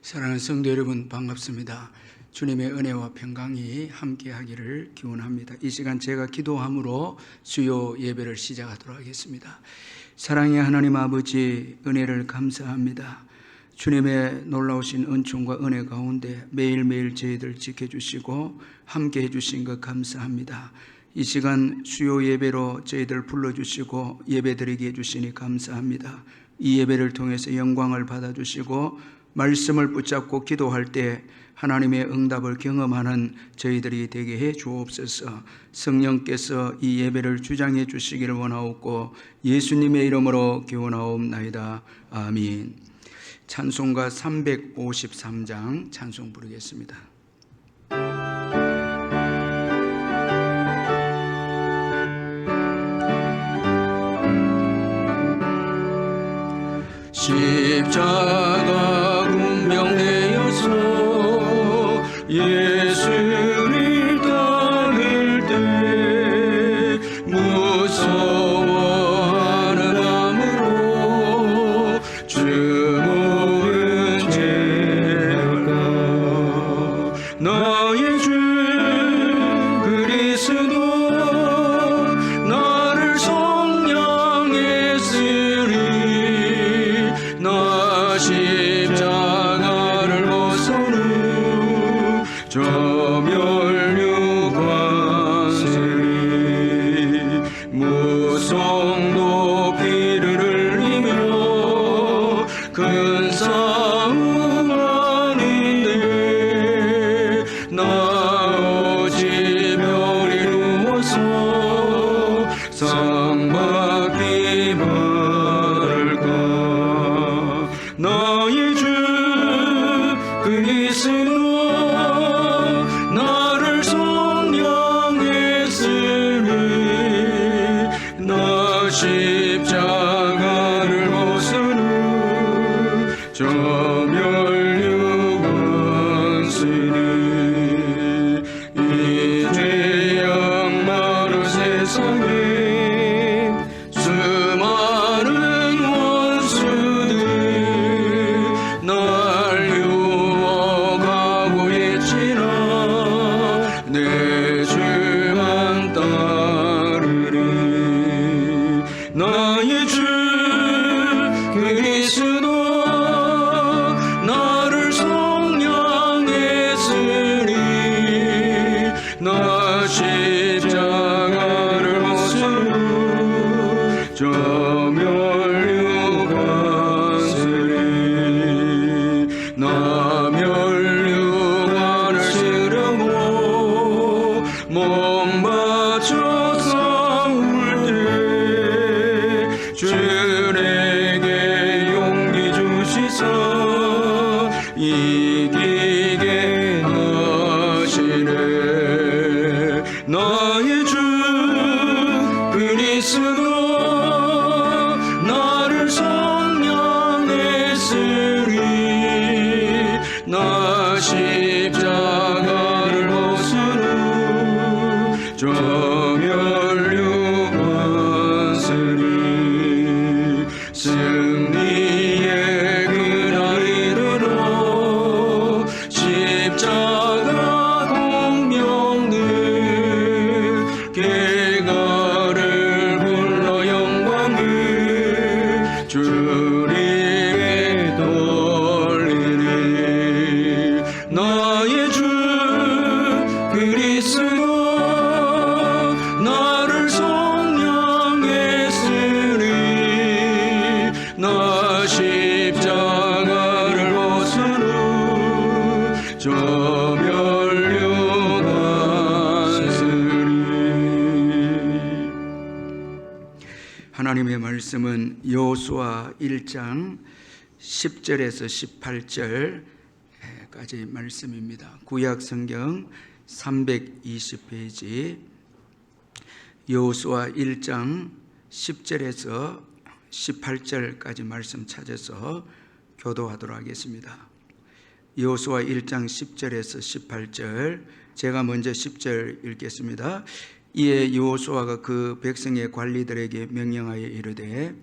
사랑하는 성도 여러분, 반갑습니다. 주님의 은혜와 평강이 함께하기를 기원합니다. 이 시간 제가 기도함으로 주요 예배를 시작하도록 하겠습니다. 사랑의 하나님 아버지, 은혜를 감사합니다. 주님의 놀라우신 은총과 은혜 가운데 매일매일 저희들 지켜주시고 함께해 주신 것 감사합니다. 이 시간 주요 예배로 저희들 불러주시고 예배드리게 해주시니 감사합니다. 이 예배를 통해서 영광을 받아주시고 말씀을 붙잡고 기도할 때 하나님의 응답을 경험하는 저희들이 되게 해 주옵소서. 성령께서 이 예배를 주장해 주시기를 원하옵고 예수님의 이름으로 기원하옵나이다. 아멘. 찬송가 353장 찬송 부르겠습니다. 십자가 운명되어서 예수를 따를 때 무서워하는 마음으로 주 모른 죄가 나의 주 그리스도 나를 성량했으리 나 십자가를 벗어는 저 멸류관세리 무성 높이를 흘리며 큰 싸움 하는데 나 오직 별이 누워서 상받기 바랄까. 나의 주 그리스도 나를 성량했으니 나 십자가를 벗으는 저 멸류관세니 이 죄악 많은 세상에 수많은 원수들이 날 유혹하고 있지나 내 주만 따르리. 나의 주 그리스도 나를 성량했으니 나 십자가를 벗으는 저 멸류관세리 나 멸류관을 쓰려고 몸 바쳐 싸울 때 주 내게 용기 주시사 이기게 하시네. 나의 주 그리스도 하나님의 말씀은 여호수아 1장 10절에서 18절까지 말씀입니다. 구약 성경 320페이지 여호수아 1장 10절에서 18절까지 말씀 찾아서 교도하도록 하겠습니다. 여호수아 1장 10절에서 18절, 제가 먼저 10절 읽겠습니다. 이에 여호수아가 그 백성의 관리들에게 명령하여 이르되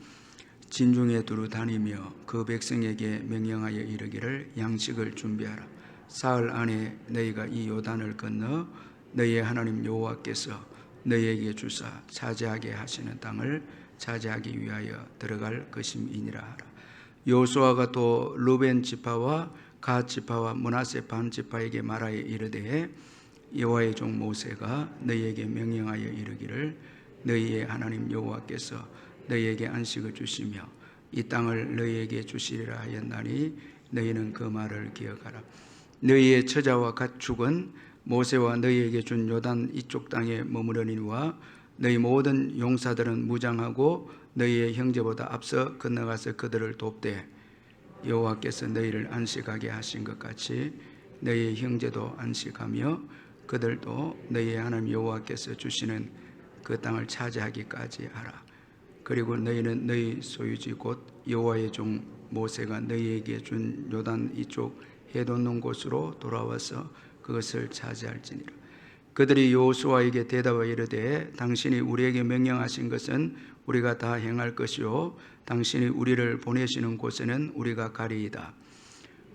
진중에 두루 다니며 그 백성에게 명령하여 이르기를 양식을 준비하라. 사흘 안에 너희가 이 요단을 건너 너희의 하나님 여호와께서 너희에게 주사 차지하게 하시는 땅을 차지하기 위하여 들어갈 것임이니라 하라. 여호수아가 또 르벤 지파와 갓 지파와 므낫세 반 지파에게 말하여 이르되 여호와의 종 모세가 너희에게 명령하여 이르기를 너희의 하나님 여호와께서 너희에게 안식을 주시며 이 땅을 너희에게 주시리라 하였나니 너희는 그 말을 기억하라. 너희의 처자와 가축은 모세와 너희에게 준 요단 이쪽 땅에 머무르니와 너희 모든 용사들은 무장하고 너희의 형제보다 앞서 건너가서 그들을 돕되 여호와께서 너희를 안식하게 하신 것 같이 너희의 형제도 안식하며 그들도 너희의 하나님 여호와께서 주시는 그 땅을 차지하기까지 하라. 그리고 너희는 너희 소유지 곧 여호와의 종 모세가 너희에게 준 요단 이쪽 해돋는 곳으로 돌아와서 그것을 차지할지니라. 그들이 여호수아에게 대답하여 이르되 당신이 우리에게 명령하신 것은 우리가 다 행할 것이요 당신이 우리를 보내시는 곳에는 우리가 가리이다.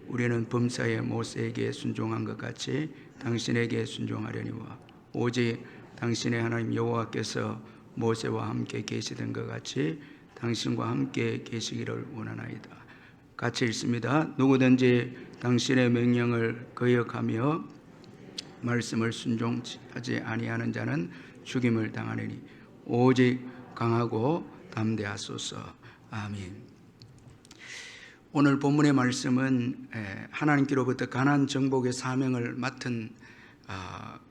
우리는 범사에 모세에게 순종한 것 같이 당신에게 순종하려니와 오직 당신의 하나님 여호와께서 모세와 함께 계시던 것 같이 당신과 함께 계시기를 원하나이다. 같이 읽습니다. 누구든지 당신의 명령을 거역하며 말씀을 순종하지 아니하는 자는 죽임을 당하리니 오직 강하고 담대하소서. 아멘. 오늘 본문의 말씀은 하나님께로부터 가나안 정복의 사명을 맡은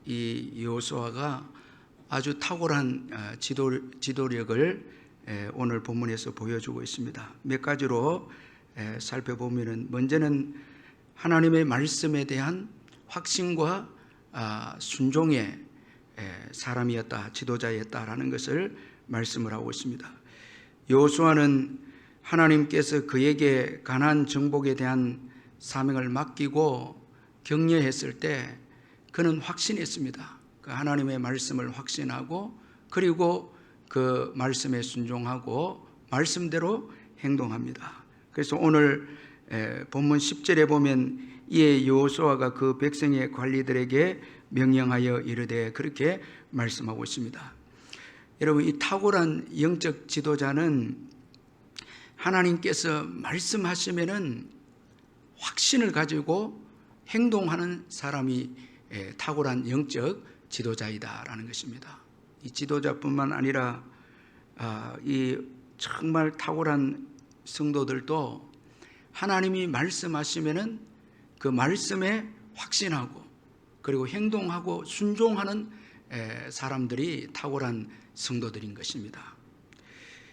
이 여호수아가 아주 탁월한 지도력을 오늘 본문에서 보여주고 있습니다. 몇 가지로 살펴보면은 먼저는 하나님의 말씀에 대한 확신과 순종의 사람이었다, 지도자였다라는 것을 말씀을 하고 있습니다. 여호수아는 하나님께서 그에게 가나안 정복에 대한 사명을 맡기고 격려했을 때 그는 확신했습니다. 그 하나님의 말씀을 확신하고 그리고 그 말씀에 순종하고 말씀대로 행동합니다. 그래서 오늘 본문 10절에 보면 이에 여호수아가 그 백성의 관리들에게 명령하여 이르되 그렇게 말씀하고 있습니다. 여러분, 이 탁월한 영적 지도자는 하나님께서 말씀하시면은 확신을 가지고 행동하는 사람이 탁월한 영적 지도자이다라는 것입니다. 이 지도자뿐만 아니라 이 정말 탁월한 성도들도 하나님이 말씀하시면은 그 말씀에 확신하고 그리고 행동하고 순종하는 사람들이 탁월한 성도들인 것입니다.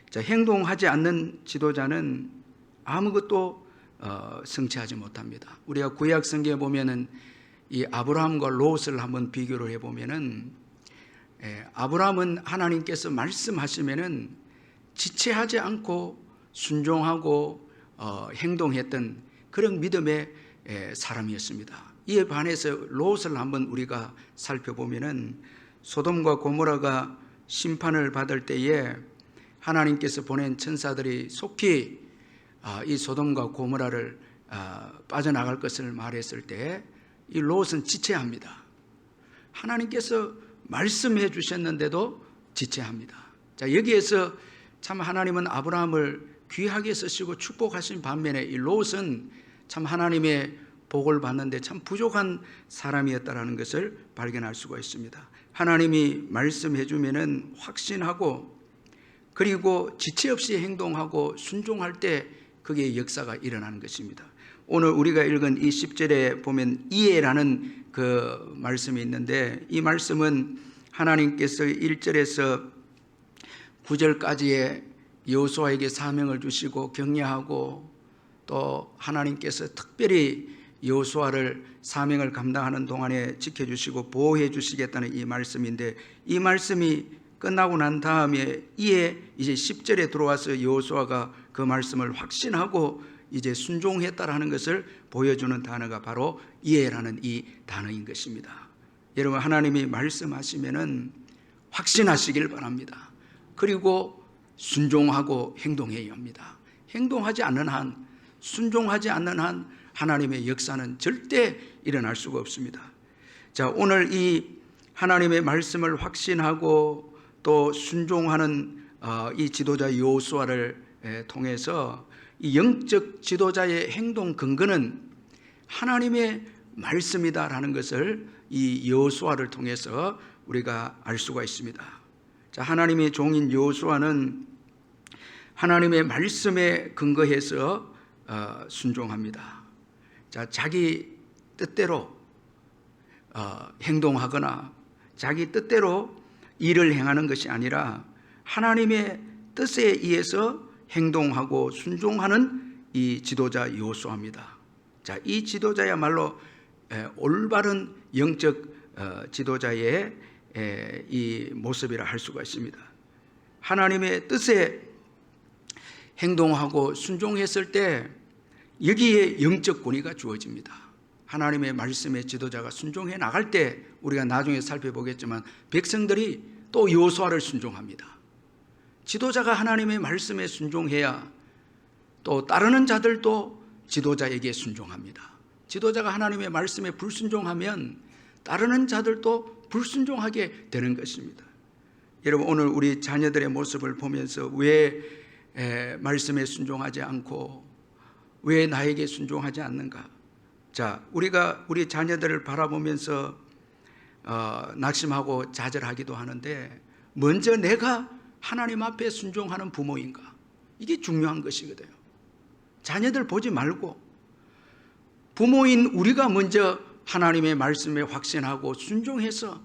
자, 행동하지 않는 지도자는 아무것도 성취하지 못합니다. 우리가 구약 성경에 보면은 이 아브라함과 롯을 한번 비교를 해보면은 아브라함은 하나님께서 말씀하시면은 지체하지 않고 순종하고 행동했던 그런 믿음의 사람이었습니다. 이에 반해서 롯을 한번 우리가 살펴보면은 소돔과 고모라가 심판을 받을 때에 하나님께서 보낸 천사들이 속히 이 소돔과 고모라를 빠져나갈 것을 말했을 때 이 롯은 지체합니다. 하나님께서 말씀해 주셨는데도 지체합니다. 자, 여기에서 참 하나님은 아브라함을 귀하게 쓰시고 축복하신 반면에 이 롯은 참 하나님의 복을 받는데 참 부족한 사람이었다라는 것을 발견할 수가 있습니다. 하나님이 말씀해 주면은 확신하고 그리고 지체 없이 행동하고 순종할 때 그게 역사가 일어나는 것입니다. 오늘 우리가 읽은 이 10절에 보면 이에라는 그 말씀이 있는데 이 말씀은 하나님께서 1절에서 9절까지의 여호수아에게 사명을 주시고 격려하고 또 하나님께서 특별히 여호수아를 사명을 감당하는 동안에 지켜주시고 보호해 주시겠다는 이 말씀인데, 이 말씀이 끝나고 난 다음에 이에 이제 10절에 들어와서 여호수아가 그 말씀을 확신하고 이제 순종했다라는 것을 보여주는 단어가 바로 이에라는 이 단어인 것입니다. 여러분, 하나님이 말씀하시면은 확신하시길 바랍니다. 그리고 순종하고 행동해야 합니다. 행동하지 않는 한, 순종하지 않는 한 하나님의 역사는 절대 일어날 수가 없습니다. 자, 오늘 이 하나님의 말씀을 확신하고 또 순종하는 이 지도자 여호수아를 통해서 이 영적 지도자의 행동 근거는 하나님의 말씀이다라는 것을 이 여호수아를 통해서 우리가 알 수가 있습니다. 자, 하나님의 종인 여호수아는 하나님의 말씀에 근거해서 순종합니다. 자, 자기 뜻대로 행동하거나 자기 뜻대로 일을 행하는 것이 아니라 하나님의 뜻에 의해서 행동하고 순종하는 이 지도자 여호수아입니다. 자, 이 지도자야말로 올바른 영적 지도자의 이 모습이라 할 수가 있습니다. 하나님의 뜻에 행동하고 순종했을 때 여기에 영적 권위가 주어집니다. 하나님의 말씀의 지도자가 순종해 나갈 때 우리가 나중에 살펴보겠지만 백성들이 또 여호수아를 순종합니다. 지도자가 하나님의 말씀에 순종해야 또 따르는 자들도 지도자에게 순종합니다. 지도자가 하나님의 말씀에 불순종하면 따르는 자들도 불순종하게 되는 것입니다. 여러분, 오늘 우리 자녀들의 모습을 보면서 왜 말씀에 순종하지 않고 왜 나에게 순종하지 않는가? 자, 우리가 우리 자녀들을 바라보면서 낙심하고 좌절하기도 하는데, 먼저 내가 하나님 앞에 순종하는 부모인가? 이게 중요한 것이거든요. 자녀들 보지 말고 부모인 우리가 먼저 하나님의 말씀에 확신하고 순종해서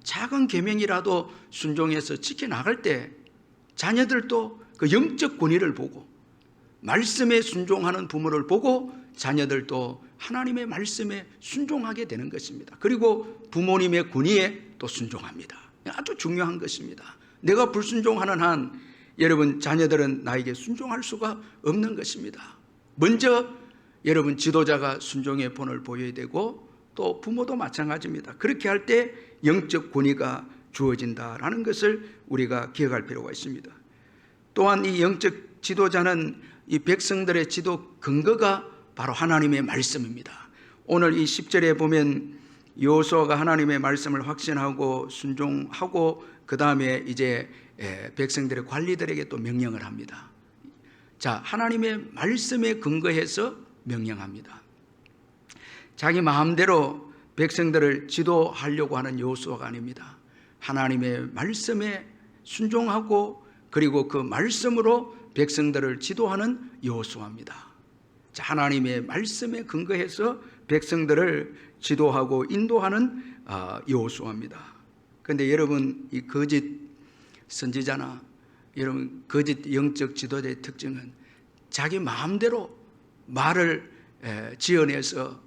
작은 계명이라도 순종해서 지켜나갈 때 자녀들도 그 영적 권위를 보고 말씀에 순종하는 부모를 보고 자녀들도 하나님의 말씀에 순종하게 되는 것입니다. 그리고 부모님의 권위에 또 순종합니다. 아주 중요한 것입니다. 내가 불순종하는 한 여러분 자녀들은 나에게 순종할 수가 없는 것입니다. 먼저 여러분 지도자가 순종의 본을 보여야 되고 또 부모도 마찬가지입니다. 그렇게 할 때 영적 권위가 주어진다라는 것을 우리가 기억할 필요가 있습니다. 또한 이 영적 지도자는 이 백성들의 지도 근거가 바로 하나님의 말씀입니다. 오늘 이 10절에 보면 여호수아가 하나님의 말씀을 확신하고 순종하고 그 다음에 이제 백성들의 관리들에게 또 명령을 합니다. 자, 하나님의 말씀에 근거해서 명령합니다. 자기 마음대로 백성들을 지도하려고 하는 여호수아가 아닙니다. 하나님의 말씀에 순종하고 그리고 그 말씀으로 백성들을 지도하는 여호수아입니다. 자, 하나님의 말씀에 근거해서 백성들을 지도하고 인도하는 여호수아입니다. 그런데 여러분, 이 거짓 선지자나 여러분 거짓 영적 지도자의 특징은 자기 마음대로 말을 지어내서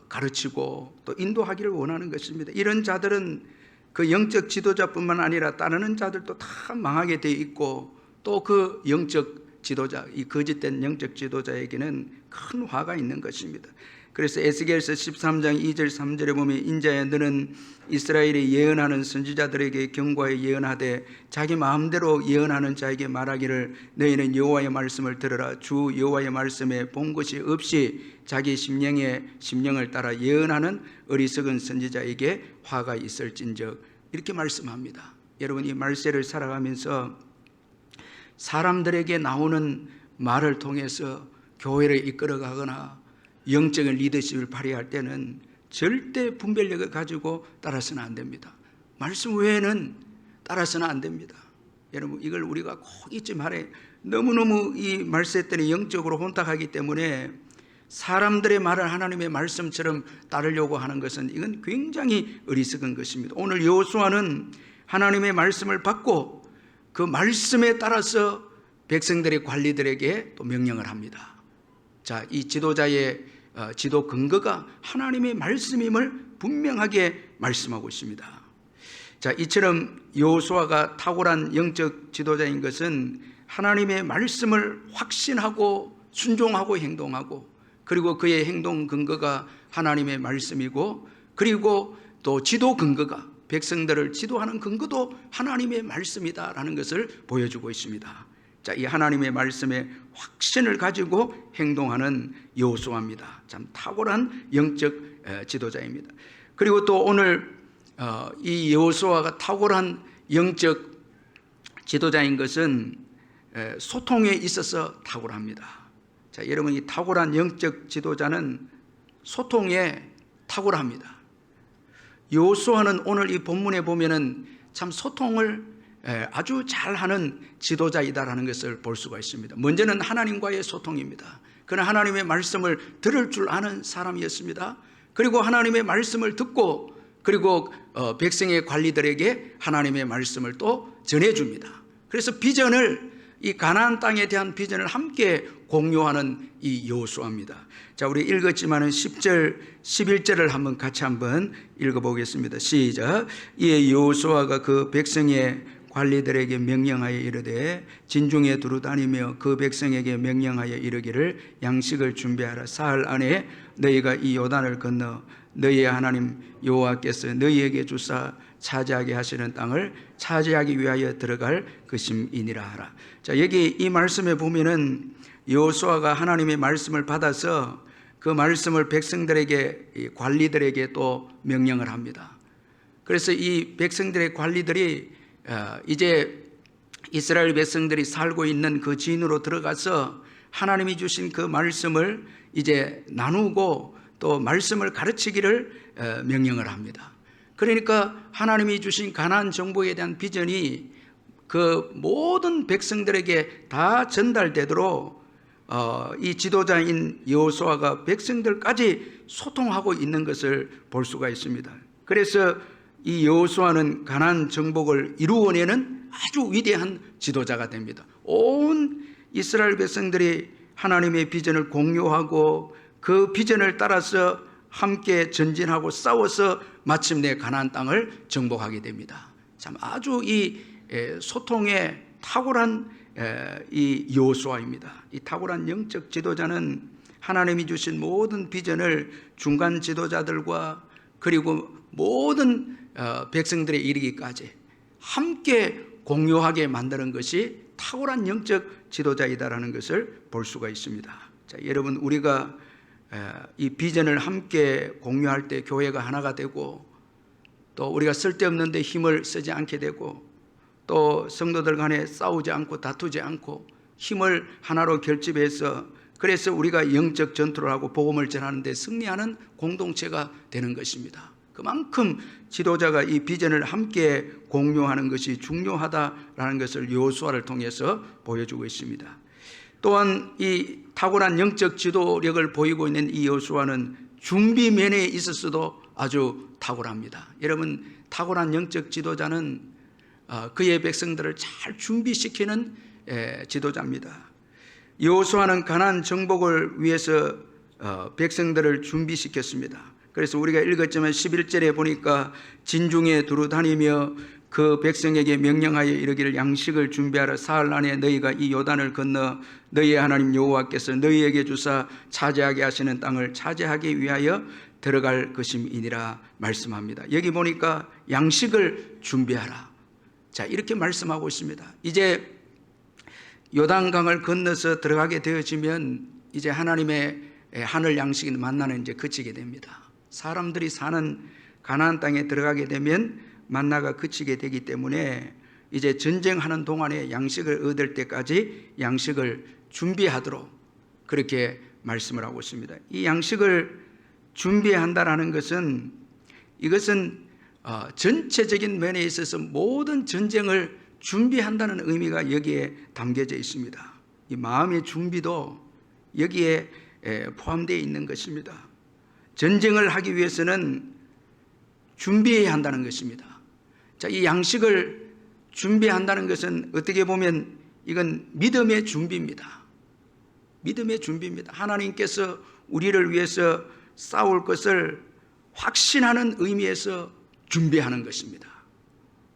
가르치고 또 인도하기를 원하는 것입니다. 이런 자들은 그 영적 지도자뿐만 아니라 따르는 자들도 다 망하게 되어 있고 또 그 영적 지도자, 이 거짓된 영적 지도자에게는 큰 화가 있는 것입니다. 그래서 에스겔서 13장 2절 3절에 보면 인자야 너는 이스라엘이 예언하는 선지자들에게 경고하여 예언하되 자기 마음대로 예언하는 자에게 말하기를 너희는 여호와의 말씀을 들으라. 주 여호와의 말씀에 본 것이 없이 자기 심령을 따라 예언하는 어리석은 선지자에게 화가 있을진즉, 이렇게 말씀합니다. 여러분, 이 말세를 살아가면서 사람들에게 나오는 말을 통해서 교회를 이끌어가거나 영적인 리더십을 발휘할 때는 절대 분별력을 가지고 따라서는 안 됩니다. 말씀 외에는 따라서는 안 됩니다. 여러분, 이걸 우리가 꼭 잊지 말아요. 너무너무 이 말세 때는 영적으로 혼탁하기 때문에 사람들의 말을 하나님의 말씀처럼 따르려고 하는 것은 이건 굉장히 어리석은 것입니다. 오늘 여호수아는 하나님의 말씀을 받고 그 말씀에 따라서 백성들의 관리들에게 또 명령을 합니다. 자, 이 지도자의 지도 근거가 하나님의 말씀임을 분명하게 말씀하고 있습니다. 자, 이처럼 여호수아가 탁월한 영적 지도자인 것은 하나님의 말씀을 확신하고 순종하고 행동하고, 그리고 그의 행동 근거가 하나님의 말씀이고, 그리고 또 지도 근거가, 백성들을 지도하는 근거도 하나님의 말씀이다라는 것을 보여주고 있습니다. 자, 이 하나님의 말씀에 확신을 가지고 행동하는 여호수아입니다. 참 탁월한 영적 지도자입니다. 그리고 또 오늘 이 여호수아가 탁월한 영적 지도자인 것은 소통에 있어서 탁월합니다. 자, 여러분, 이 탁월한 영적 지도자는 소통에 탁월합니다. 여호수아는 오늘 이 본문에 보면은 참 소통을 아주 잘하는 지도자이다라는 것을 볼 수가 있습니다. 먼저는 하나님과의 소통입니다. 그는 하나님의 말씀을 들을 줄 아는 사람이었습니다. 그리고 하나님의 말씀을 듣고, 그리고 백성의 관리들에게 하나님의 말씀을 또 전해줍니다. 그래서 비전을, 이 가나안 땅에 대한 비전을 함께 공유하는 이 여호수아입니다. 자, 우리 읽었지만은 10절, 11절을 같이 한번 읽어보겠습니다. 시작. 이에 여호수아가 그 백성의 관리들에게 명령하여 이르되 진중에 두루 다니며 그 백성에게 명령하여 이르기를 양식을 준비하라. 사흘 안에 너희가 이 요단을 건너 너희의 하나님 여호와께서 너희에게 주사 차지하게 하시는 땅을 차지하기 위하여 들어갈 것임이니라 하라. 자, 여기 이 말씀에 보면은 여호수아가 하나님의 말씀을 받아서 그 말씀을 백성들에게, 관리들에게 또 명령을 합니다. 그래서 이 백성들의 관리들이 이제 이스라엘 백성들이 살고 있는 그 진으로 들어가서 하나님이 주신 그 말씀을 이제 나누고 또 말씀을 가르치기를 명령을 합니다. 그러니까 하나님이 주신 가나안 정복에 대한 비전이 그 모든 백성들에게 다 전달되도록 이 지도자인 여호수아가 백성들까지 소통하고 있는 것을 볼 수가 있습니다. 그래서 이 여호수아는 가나안 정복을 이루어내는 아주 위대한 지도자가 됩니다. 온 이스라엘 백성들이 하나님의 비전을 공유하고 그 비전을 따라서 함께 전진하고 싸워서 마침내 가나안 땅을 정복하게 됩니다. 참 아주 이 소통에 탁월한 이 여호수아입니다. 이 탁월한 영적 지도자는 하나님이 주신 모든 비전을 중간 지도자들과 그리고 모든 백성들에 이르기까지 함께 공유하게 만드는 것이 탁월한 영적 지도자이다라는 것을 볼 수가 있습니다. 자, 여러분, 우리가 이 비전을 함께 공유할 때 교회가 하나가 되고, 또 우리가 쓸데없는 데 힘을 쓰지 않게 되고, 또 성도들 간에 싸우지 않고 다투지 않고 힘을 하나로 결집해서, 그래서 우리가 영적 전투를 하고 복음을 전하는 데 승리하는 공동체가 되는 것입니다. 그만큼 지도자가 이 비전을 함께 공유하는 것이 중요하다라는 것을 여호수아를 통해서 보여주고 있습니다. 또한 이 탁월한 영적 지도력을 보이고 있는 이 여호수아는 준비 면에 있어서도 아주 탁월합니다. 여러분, 탁월한 영적 지도자는 그의 백성들을 잘 준비시키는 지도자입니다. 여호수아는 가나안 정복을 위해서 백성들을 준비시켰습니다. 그래서 우리가 읽었지만 11절에 보니까 진중에 두루 다니며 그 백성에게 명령하여 이르기를 양식을 준비하라. 사흘 안에 너희가 이 요단을 건너 너희의 하나님 여호와께서 너희에게 주사 차지하게 하시는 땅을 차지하기 위하여 들어갈 것임이니라 말씀합니다. 여기 보니까 양식을 준비하라. 자, 이렇게 말씀하고 있습니다. 이제 요단강을 건너서 들어가게 되어지면 이제 하나님의 하늘 양식이 만나는 이제 그치게 됩니다. 사람들이 사는 가나안 땅에 들어가게 되면 만나가 그치게 되기 때문에 이제 전쟁하는 동안에 양식을 얻을 때까지 양식을 준비하도록 그렇게 말씀을 하고 있습니다. 이 양식을 준비한다라는 것은, 이것은 전체적인 면에 있어서 모든 전쟁을 준비한다는 의미가 여기에 담겨져 있습니다. 이 마음의 준비도 여기에 포함되어 있는 것입니다. 전쟁을 하기 위해서는 준비해야 한다는 것입니다. 자, 이 양식을 준비한다는 것은 어떻게 보면 이건 믿음의 준비입니다. 믿음의 준비입니다. 하나님께서 우리를 위해서 싸울 것을 확신하는 의미에서 준비하는 것입니다.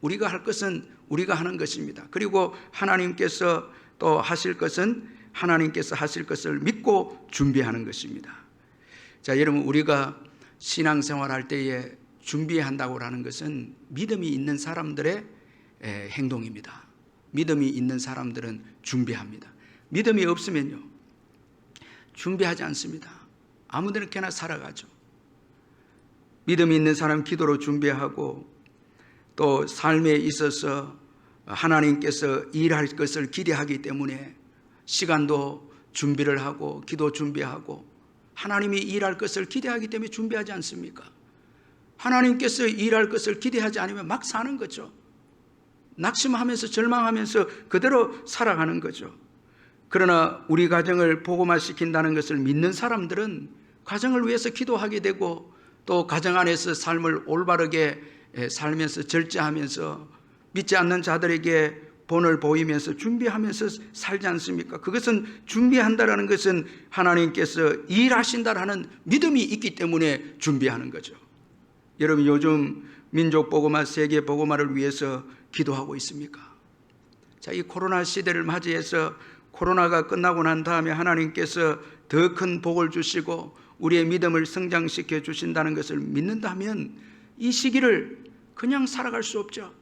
우리가 할 것은 우리가 하는 것입니다. 그리고 하나님께서 또 하실 것은 하나님께서 하실 것을 믿고 준비하는 것입니다. 자, 여러분, 우리가 신앙생활 할 때에 준비한다고 하는 것은 믿음이 있는 사람들의 행동입니다. 믿음이 있는 사람들은 준비합니다. 믿음이 없으면요, 준비하지 않습니다. 아무데나 살아가죠. 믿음이 있는 사람 기도로 준비하고, 또 삶에 있어서 하나님께서 일할 것을 기대하기 때문에 시간도 준비를 하고 기도 준비하고, 하나님이 일할 것을 기대하기 때문에 준비하지 않습니까? 하나님께서 일할 것을 기대하지 않으면 막 사는 거죠. 낙심하면서 절망하면서 그대로 살아가는 거죠. 그러나 우리 가정을 복음화시킨다는 것을 믿는 사람들은 가정을 위해서 기도하게 되고, 또 가정 안에서 삶을 올바르게 살면서 절제하면서 믿지 않는 자들에게 본을 보이면서 준비하면서 살지 않습니까? 그것은 준비한다라는 것은 하나님께서 일하신다라는 믿음이 있기 때문에 준비하는 거죠. 여러분, 요즘 민족 복음화, 세계 복음화를 위해서 기도하고 있습니까? 자, 이 코로나 시대를 맞이해서 코로나가 끝나고 난 다음에 하나님께서 더 큰 복을 주시고 우리의 믿음을 성장시켜 주신다는 것을 믿는다면 이 시기를 그냥 살아갈 수 없죠.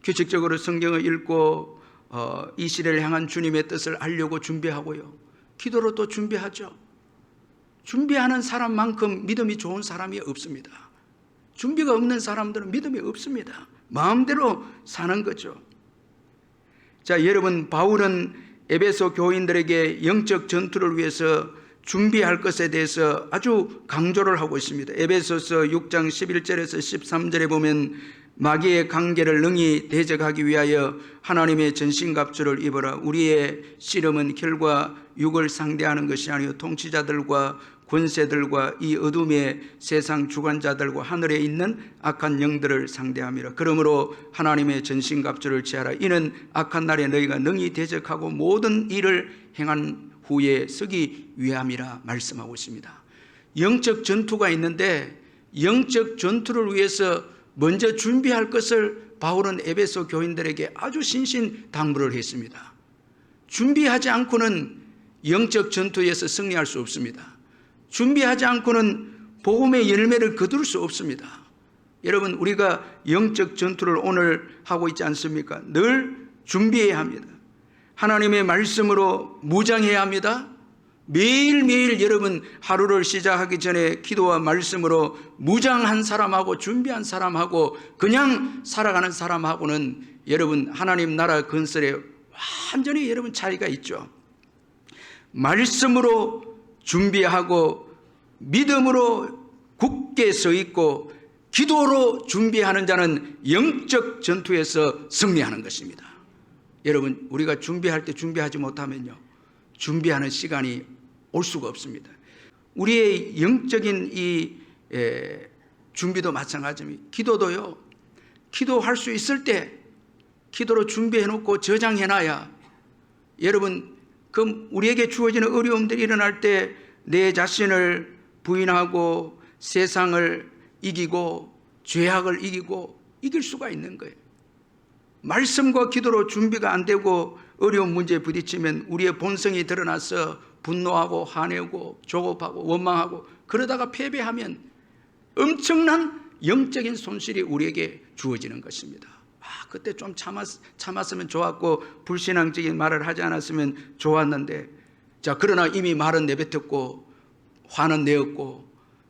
규칙적으로 성경을 읽고 이 시대를 향한 주님의 뜻을 알려고 준비하고요, 기도로 또 준비하죠. 준비하는 사람만큼 믿음이 좋은 사람이 없습니다. 준비가 없는 사람들은 믿음이 없습니다. 마음대로 사는 거죠. 자, 여러분, 바울은 에베소 교인들에게 영적 전투를 위해서 준비할 것에 대해서 아주 강조를 하고 있습니다. 에베소서 6장 11절에서 13절에 보면, 마귀의 관계를 능히 대적하기 위하여 하나님의 전신갑주를 입어라. 우리의 씨름은 혈과 육을 상대하는 것이 아니요 통치자들과 권세들과 이 어둠의 세상 주관자들과 하늘에 있는 악한 영들을 상대함이라. 그러므로 하나님의 전신갑주를 취하라. 이는 악한 날에 너희가 능히 대적하고 모든 일을 행한 후에 서기 위함이라 말씀하고 있습니다. 영적 전투가 있는데 영적 전투를 위해서 먼저 준비할 것을 바울은 에베소 교인들에게 아주 신신당부를 했습니다. 준비하지 않고는 영적 전투에서 승리할 수 없습니다. 준비하지 않고는 복음의 열매를 거둘 수 없습니다. 여러분, 우리가 영적 전투를 오늘 하고 있지 않습니까? 늘 준비해야 합니다. 하나님의 말씀으로 무장해야 합니다. 매일매일 여러분 하루를 시작하기 전에 기도와 말씀으로 무장한 사람하고 준비한 사람하고 그냥 살아가는 사람하고는 여러분 하나님 나라 건설에 완전히 여러분 차이가 있죠. 말씀으로 준비하고 믿음으로 굳게 서 있고 기도로 준비하는 자는 영적 전투에서 승리하는 것입니다. 여러분, 우리가 준비할 때 준비하지 못하면요, 준비하는 시간이 올 수가 없습니다. 우리의 영적인 이 준비도 마찬가지입니다. 기도도요, 기도할 수 있을 때 기도로 준비해 놓고 저장해 놔야 여러분, 그 우리에게 주어지는 어려움들이 일어날 때 내 자신을 부인하고 세상을 이기고 죄악을 이기고 이길 수가 있는 거예요. 말씀과 기도로 준비가 안 되고 어려운 문제에 부딪히면 우리의 본성이 드러나서 분노하고 화내고 조급하고 원망하고 그러다가 패배하면 엄청난 영적인 손실이 우리에게 주어지는 것입니다. 그때 좀 참았으면 좋았고 불신앙적인 말을 하지 않았으면 좋았는데, 자, 그러나 이미 말은 내뱉었고 화는 내었고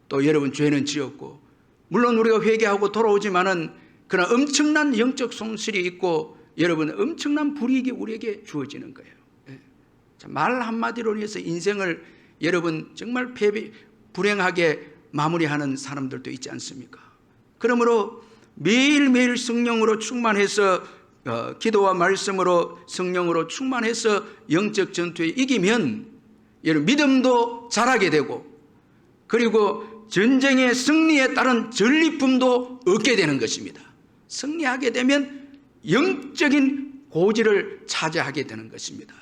또 여러분 죄는 지었고, 물론 우리가 회개하고 돌아오지만은 그러나 엄청난 영적 손실이 있고 여러분 엄청난 불이익이 우리에게 주어지는 거예요. 말 한마디로 해서 인생을 여러분 정말 불행하게 마무리하는 사람들도 있지 않습니까? 그러므로 매일매일 성령으로 충만해서 기도와 말씀으로 성령으로 충만해서 영적 전투에 이기면 여러분 믿음도 자라게 되고, 그리고 전쟁의 승리에 따른 전리품도 얻게 되는 것입니다. 승리하게 되면 영적인 고지를 차지하게 되는 것입니다.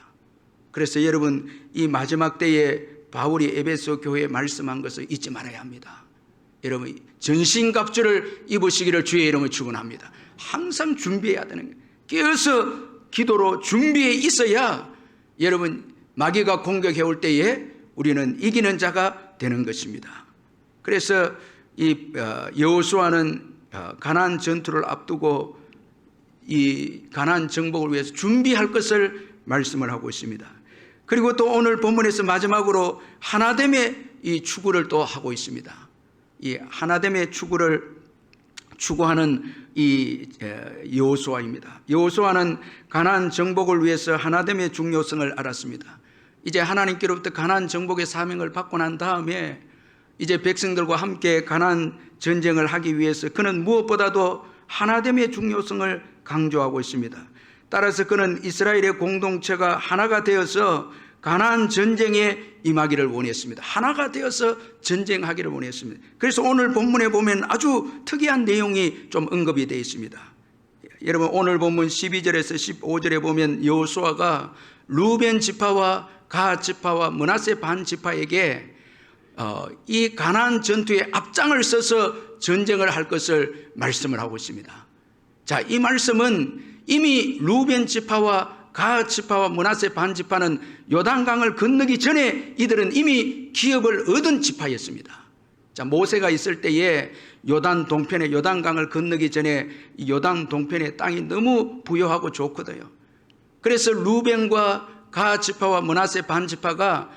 그래서 여러분, 이 마지막 때에 바울이 에베소 교회에 말씀한 것을 잊지 말아야 합니다. 여러분, 전신갑주를 입으시기를 주의 이름으로 축원합니다. 항상 준비해야 되는 거예요. 깨어서 기도로 준비해 있어야 여러분, 마귀가 공격해 올 때에 우리는 이기는 자가 되는 것입니다. 그래서 이 여호수아는 가나안 전투를 앞두고 이 가나안 정복을 위해서 준비할 것을 말씀을 하고 있습니다. 그리고 또 오늘 본문에서 마지막으로 하나됨의 이 추구를 또 하고 있습니다. 이 하나됨의 추구를 추구하는 이 여호수아입니다. 여호수아는 가나안 정복을 위해서 하나됨의 중요성을 알았습니다. 이제 하나님께로부터 가나안 정복의 사명을 받고 난 다음에 이제 백성들과 함께 가나안 전쟁을 하기 위해서 그는 무엇보다도 하나됨의 중요성을 강조하고 있습니다. 따라서 그는 이스라엘의 공동체가 하나가 되어서 가나안 전쟁에 임하기를 원했습니다. 하나가 되어서 전쟁하기를 원했습니다. 그래서 오늘 본문에 보면 아주 특이한 내용이 좀 언급이 되어 있습니다. 여러분, 오늘 본문 12절에서 15절에 보면 여호수아가 루벤 지파와 갓 지파와 므낫세 반 지파에게 이 가나안 전투에 앞장을 서서 전쟁을 할 것을 말씀을 하고 있습니다. 자, 이 말씀은 이미 루벤 지파와 갓 지파와 므낫세 반 지파는 요단강을 건너기 전에 이들은 이미 기업을 얻은 지파였습니다. 자, 모세가 있을 때에 요단 동편에 요단강을 건너기 전에 이 요단 동편의 땅이 너무 부유하고 좋거든요. 그래서 루벤과 갓 지파와 므낫세 반 지파가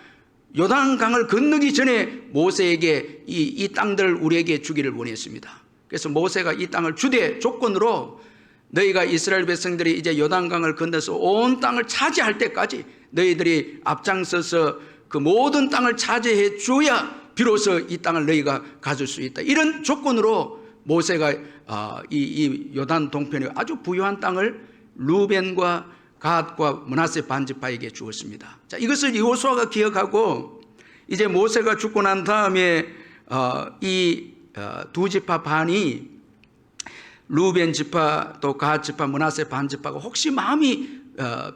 요단강을 건너기 전에 모세에게 이 땅들을 우리에게 주기를 원했습니다. 그래서 모세가 이 땅을 주되 조건으로 너희가 이스라엘 백성들이 이제 요단강을 건너서 온 땅을 차지할 때까지 너희들이 앞장서서 그 모든 땅을 차지해 줘야 비로소 이 땅을 너희가 가질 수 있다. 이런 조건으로 모세가 이 요단 동편의 아주 부유한 땅을 루벤과 갓과 므낫세 반지파에게 주었습니다. 자, 이것을 여호수아가 기억하고 이제 모세가 죽고 난 다음에 이 두 지파 반이 루벤 지파 또 갓 지파 므낫세 반 지파가 혹시 마음이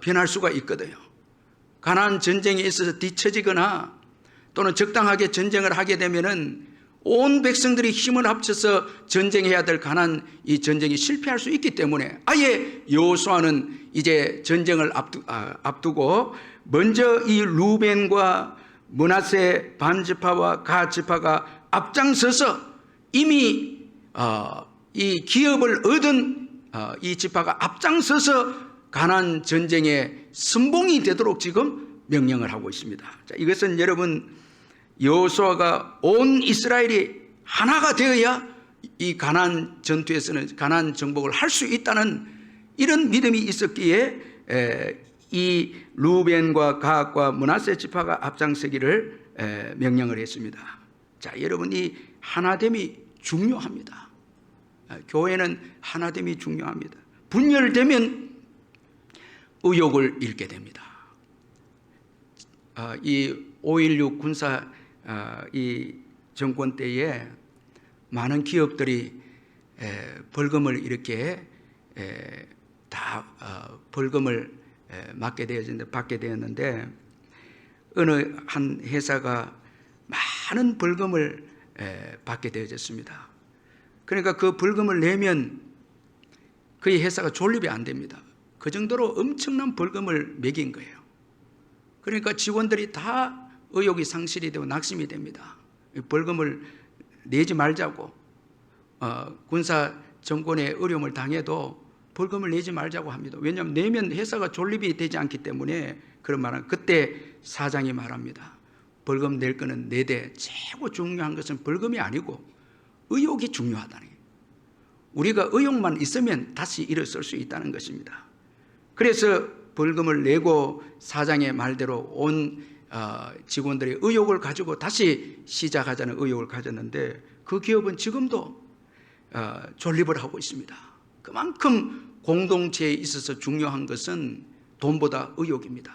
변할 수가 있거든요. 가나안 전쟁에 있어서 뒤처지거나 또는 적당하게 전쟁을 하게 되면은 온 백성들이 힘을 합쳐서 전쟁해야 될 가나안 이 전쟁이 실패할 수 있기 때문에 아예 여호수아는 이제 전쟁을 앞두고 먼저 이 루벤과 므낫세 반 지파와 갓 지파가 앞장서서 이미 이 기업을 얻은 이 지파가 앞장서서 가나안 전쟁의 선봉이 되도록 지금 명령을 하고 있습니다. 자, 이것은 여러분, 여호수아가 온 이스라엘이 하나가 되어야 이 가나안 전투에서는 가나안 정복을 할 수 있다는 이런 믿음이 있었기에 이 루벤과 갓과 므낫세 지파가 앞장서기를 명령을 했습니다. 자, 여러분, 이 하나됨이 중요합니다. 교회는 하나됨이 중요합니다. 분열되면 의욕을 잃게 됩니다. 이 5.16 군사 이 정권 때에 많은 기업들이 벌금을 이렇게 다 벌금을 받게 되었는데 어느 한 회사가 많은 벌금을 받게 되어졌습니다. 그러니까 그 벌금을 내면 그의 회사가 존립이 안 됩니다. 그 정도로 엄청난 벌금을 매긴 거예요. 그러니까 직원들이 다 의욕이 상실이 되고 낙심이 됩니다. 벌금을 내지 말자고, 군사 정권에 어려움을 당해도 벌금을 내지 말자고 합니다. 왜냐하면 내면 회사가 존립이 되지 않기 때문에 그런 말은 그때 사장이 말합니다. 벌금 낼 거는 내되 최고 중요한 것은 벌금이 아니고 의욕이 중요하다는 거예요. 우리가 의욕만 있으면 다시 일어설 수 있다는 것입니다. 그래서 벌금을 내고 사장의 말대로 온 직원들이 의욕을 가지고 다시 시작하자는 의욕을 가졌는데 그 기업은 지금도 존립을 하고 있습니다. 그만큼 공동체에 있어서 중요한 것은 돈보다 의욕입니다.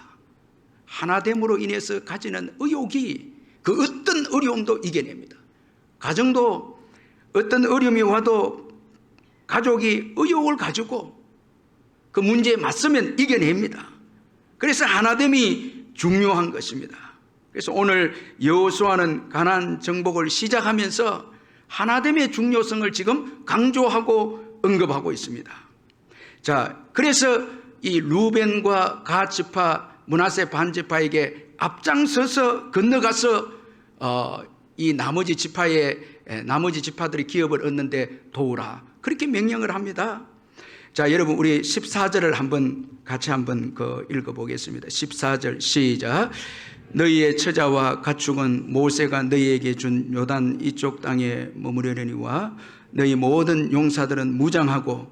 하나됨으로 인해서 가지는 의욕이 그 어떤 어려움도 이겨냅니다. 가정도 어떤 어려움이 와도 가족이 의욕을 가지고 그 문제에 맞서면 이겨냅니다. 그래서 하나됨이 중요한 것입니다. 그래서 오늘 여호수아는 가나안 정복을 시작하면서 하나됨의 중요성을 지금 강조하고 언급하고 있습니다. 자, 그래서 이 루벤과 갓 지파, 므낫세 반 지파에게 앞장서서 건너가서 이 나머지 지파들이 기업을 얻는데 도우라, 그렇게 명령을 합니다. 자, 여러분 우리 14절을 같이 한번 읽어보겠습니다. 14절 시작. 너희의 처자와 가축은 모세가 너희에게 준 요단 이쪽 땅에 머무르려니와 너희 모든 용사들은 무장하고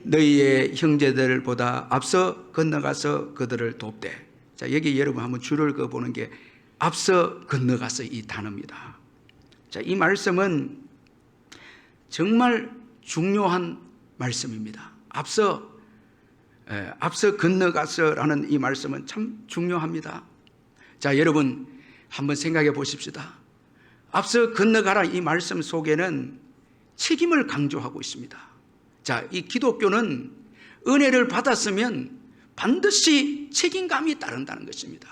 너희의 형제들보다 앞서 건너가서 그들을 돕되. 자, 여기 여러분 한번 줄을 그어보는 게 앞서 건너가서 이 단어입니다. 자, 이 말씀은 정말 중요한 말씀입니다. 앞서 건너가서라는 이 말씀은 참 중요합니다. 자, 여러분 한번 생각해 보십시다. 앞서 건너가라 이 말씀 속에는 책임을 강조하고 있습니다. 자, 이 기독교는 은혜를 받았으면 반드시 책임감이 따른다는 것입니다.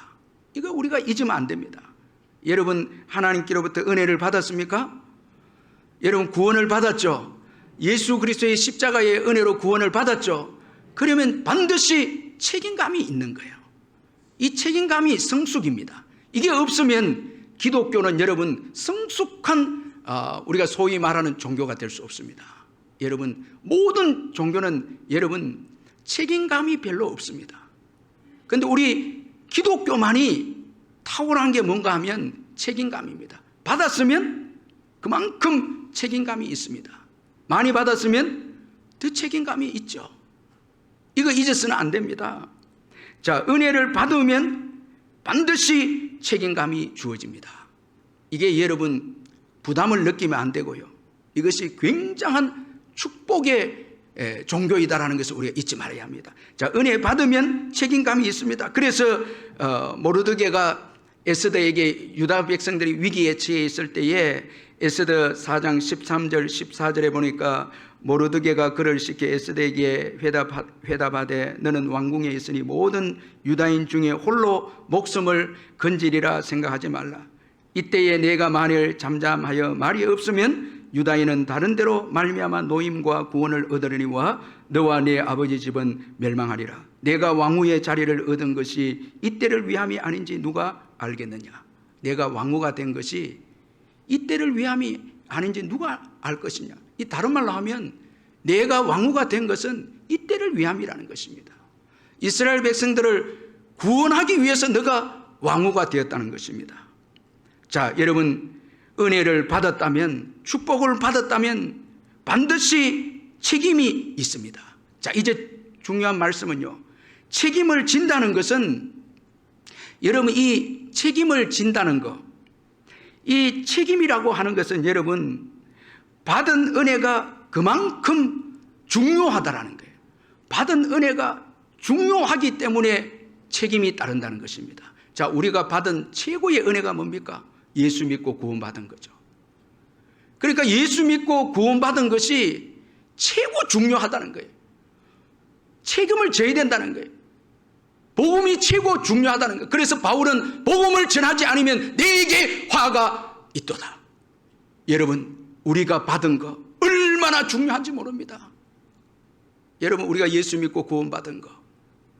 이거 우리가 잊으면 안 됩니다. 여러분 하나님께로부터 은혜를 받았습니까? 여러분 구원을 받았죠? 예수 그리스도의 십자가의 은혜로 구원을 받았죠? 그러면 반드시 책임감이 있는 거예요. 이 책임감이 성숙입니다. 이게 없으면 기독교는 여러분 성숙한 우리가 소위 말하는 종교가 될 수 없습니다. 여러분 모든 종교는 여러분 책임감이 별로 없습니다. 그런데 우리 기독교만이 탁월한 게 뭔가 하면 책임감입니다. 받았으면 그만큼 책임감이 있습니다. 많이 받았으면 더 책임감이 있죠. 이거 잊어서는 안 됩니다. 자, 은혜를 받으면 반드시 책임감이 주어집니다. 이게 여러분 부담을 느끼면 안 되고요. 이것이 굉장한 축복의 종교이다라는 것을 우리가 잊지 말아야 합니다. 자, 은혜 받으면 책임감이 있습니다. 그래서 모르드게가 에스더에게 유다 백성들이 위기에 처해 있을 때에 에스더 4장 13절 14절에 보니까 모르드게가 그를 시켜 에스더에게 회답하되 너는 왕궁에 있으니 모든 유다인 중에 홀로 목숨을 건지리라 생각하지 말라. 이때에 내가 만일 잠잠하여 말이 없으면 유다인은 다른 데로 말미암아 노임과 구원을 얻으려니와 너와 내 아버지 집은 멸망하리라. 내가 왕후의 자리를 얻은 것이 이때를 위함이 아닌지 누가 알겠느냐. 내가 왕후가 된 것이 이때를 위함이 아닌지 누가 알 것이냐. 이 다른 말로 하면 내가 왕후가 된 것은 이때를 위함이라는 것입니다. 이스라엘 백성들을 구원하기 위해서 너가 왕후가 되었다는 것입니다. 자, 여러분 은혜를 받았다면, 축복을 받았다면 반드시 책임이 있습니다. 자, 이제 중요한 말씀은요, 책임을 진다는 것은 여러분 이 책임을 진다는 것, 이 책임이라고 하는 것은 여러분 받은 은혜가 그만큼 중요하다라는 거예요. 받은 은혜가 중요하기 때문에 책임이 따른다는 것입니다. 자, 우리가 받은 최고의 은혜가 뭡니까? 예수 믿고 구원받은 거죠. 그러니까 예수 믿고 구원받은 것이 최고 중요하다는 거예요. 책임을 져야 된다는 거예요. 복음이 최고 중요하다는 거예요. 그래서 바울은 복음을 전하지 않으면 내게 화가 있도다. 여러분 우리가 받은 거 얼마나 중요한지 모릅니다. 여러분 우리가 예수 믿고 구원받은 거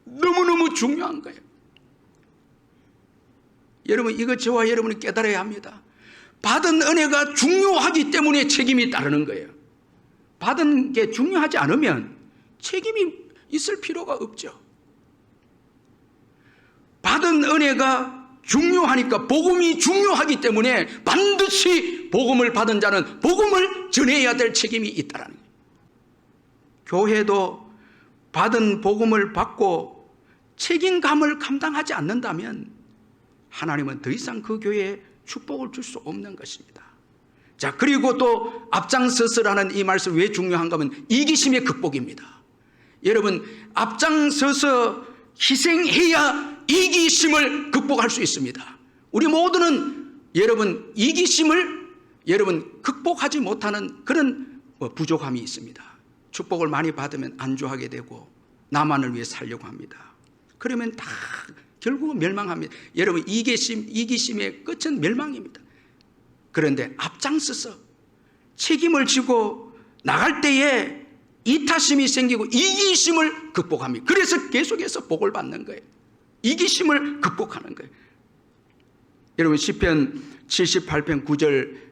너무너무 중요한 거예요. 여러분 이거 저와 여러분이 깨달아야 합니다. 받은 은혜가 중요하기 때문에 책임이 따르는 거예요. 받은 게 중요하지 않으면 책임이 있을 필요가 없죠. 받은 은혜가 중요하니까, 복음이 중요하기 때문에 반드시 복음을 받은 자는 복음을 전해야 될 책임이 있다는 거예요. 교회도 받은 복음을 받고 책임감을 감당하지 않는다면 하나님은 더 이상 그 교회에 축복을 줄 수 없는 것입니다. 자, 그리고 또 앞장서서라는 이 말씀 왜 중요한가 하면 이기심의 극복입니다. 여러분 앞장서서 희생해야 이기심을 극복할 수 있습니다. 우리 모두는 여러분 이기심을 여러분 극복하지 못하는 그런 부족함이 있습니다. 축복을 많이 받으면 안주하게 되고 나만을 위해 살려고 합니다. 그러면 다 결국은 멸망합니다. 여러분, 이기심의 끝은 멸망입니다. 그런데 앞장서서 책임을 지고 나갈 때에 이타심이 생기고 이기심을 극복합니다. 그래서 계속해서 복을 받는 거예요. 이기심을 극복하는 거예요. 여러분, 시편 78편 9절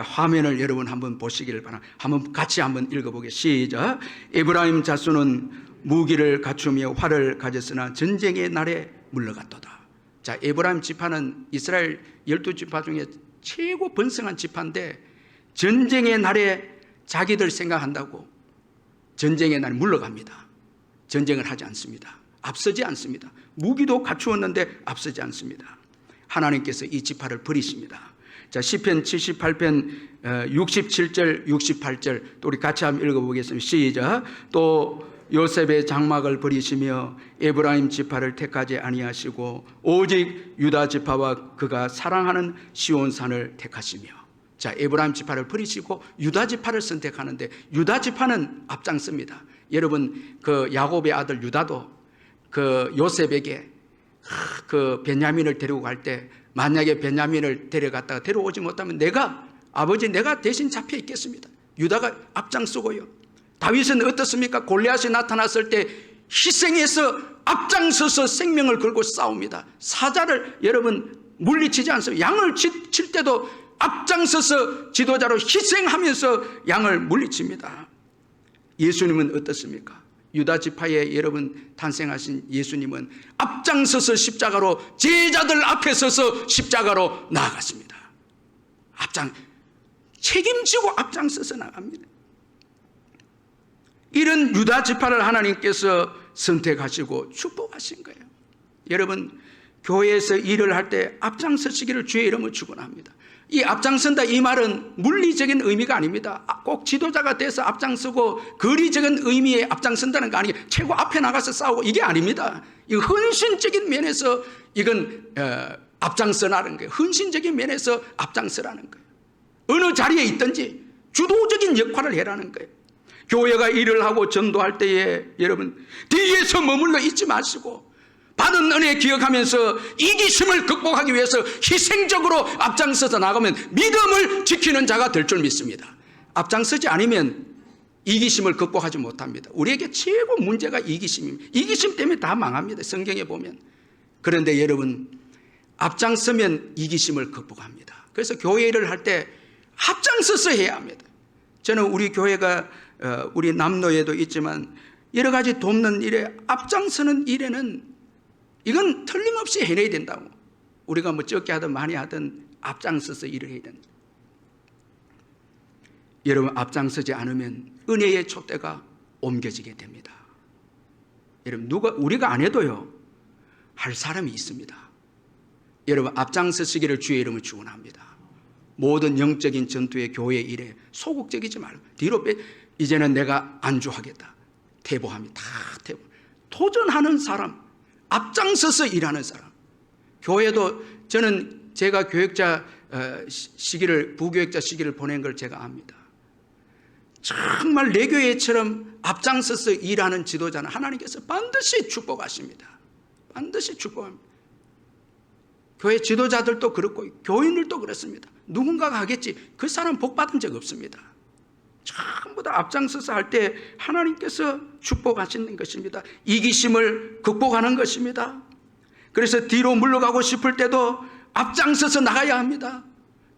화면을 여러분 한번 보시기를 바랍니다. 한번 같이 한번 읽어보겠습니다. 시작. 에브라임 자손은 무기를 갖추며 활을 가졌으나 전쟁의 날에 물러갔도다. 자, 에브라임 지파는 이스라엘 12지파 중에 최고 번성한 지파인데 전쟁의 날에 자기들 생각한다고 전쟁의 날에 물러갑니다. 전쟁을 하지 않습니다. 앞서지 않습니다. 무기도 갖추었는데 앞서지 않습니다. 하나님께서 이 지파를 버리십니다. 자, 시편 78편 67절 68절 또 우리 같이 한번 읽어보겠습니다. 시작. 또 요셉의 장막을 버리시며 에브라임 지파를 택하지 아니하시고 오직 유다 지파와 그가 사랑하는 시온산을 택하시며. 자, 에브라임 지파를 버리시고 유다 지파를 선택하는데 유다 지파는 앞장섭니다. 여러분, 그 야곱의 아들 유다도 그 요셉에게 그 베냐민을 데리고 갈 때 만약에 베냐민을 데려갔다가 데려오지 못하면 아버지 내가 대신 잡혀 있겠습니다. 유다가 앞장서고요. 다윗은 어떻습니까? 골리앗이 나타났을 때 희생해서 앞장서서 생명을 걸고 싸웁니다. 사자를 여러분 물리치지 않습니다. 양을 칠 때도 앞장서서 지도자로 희생하면서 양을 물리칩니다. 예수님은 어떻습니까? 유다 지파에 여러분 탄생하신 예수님은 앞장서서 십자가로 제자들 앞에 서서 십자가로 나아갔습니다. 책임지고 앞장서서 나갑니다. 이런 유다 지파를 하나님께서 선택하시고 축복하신 거예요. 여러분, 교회에서 일을 할 때 앞장서시기를 주의 이름으로 축원합니다. 이 앞장선다 이 말은 물리적인 의미가 아닙니다. 꼭 지도자가 돼서 앞장서고 거리적인 의미의 앞장선다는 거 아니에요. 최고 앞에 나가서 싸우고 이게 아닙니다. 이 헌신적인 면에서 이건 앞장서라는 거예요. 헌신적인 면에서 앞장서라는 거예요. 어느 자리에 있든지 주도적인 역할을 해라는 거예요. 교회가 일을 하고 전도할 때에 여러분 뒤에서 머물러 있지 마시고 받은 은혜 기억하면서 이기심을 극복하기 위해서 희생적으로 앞장서서 나가면 믿음을 지키는 자가 될 줄 믿습니다. 앞장서지 않으면 이기심을 극복하지 못합니다. 우리에게 최고 문제가 이기심입니다. 이기심 때문에 다 망합니다. 성경에 보면. 그런데 여러분, 앞장서면 이기심을 극복합니다. 그래서 교회 일을 할 때 앞장서서 해야 합니다. 저는 우리 교회가 우리 남로에도 있지만 여러 가지 돕는 일에 앞장서는 일에는 이건 틀림없이 해내야 된다고. 우리가 뭐 적게 하든 많이 하든 앞장서서 일을 해야 된다. 여러분, 앞장서지 않으면 은혜의 촛대가 옮겨지게 됩니다. 여러분, 우리가 안 해도요 할 사람이 있습니다. 여러분, 앞장서시기를 주의 이름을 축원합니다. 모든 영적인 전투의 교회 일에 소극적이지 말고 뒤로 이제는 내가 안주하겠다. 퇴보합니다. 도전하는 사람, 앞장서서 일하는 사람. 교회도 저는 제가 교역자 시기를 부교역자 시기를 보낸 걸 제가 압니다. 정말 내 교회처럼 앞장서서 일하는 지도자는 하나님께서 반드시 축복하십니다. 반드시 축복합니다. 교회 지도자들도 그렇고 교인들도 그렇습니다. 누군가가 하겠지 그 사람 복 받은 적 없습니다. 전부 다 앞장서서 할 때 하나님께서 축복하시는 것입니다. 이기심을 극복하는 것입니다. 그래서 뒤로 물러가고 싶을 때도 앞장서서 나가야 합니다.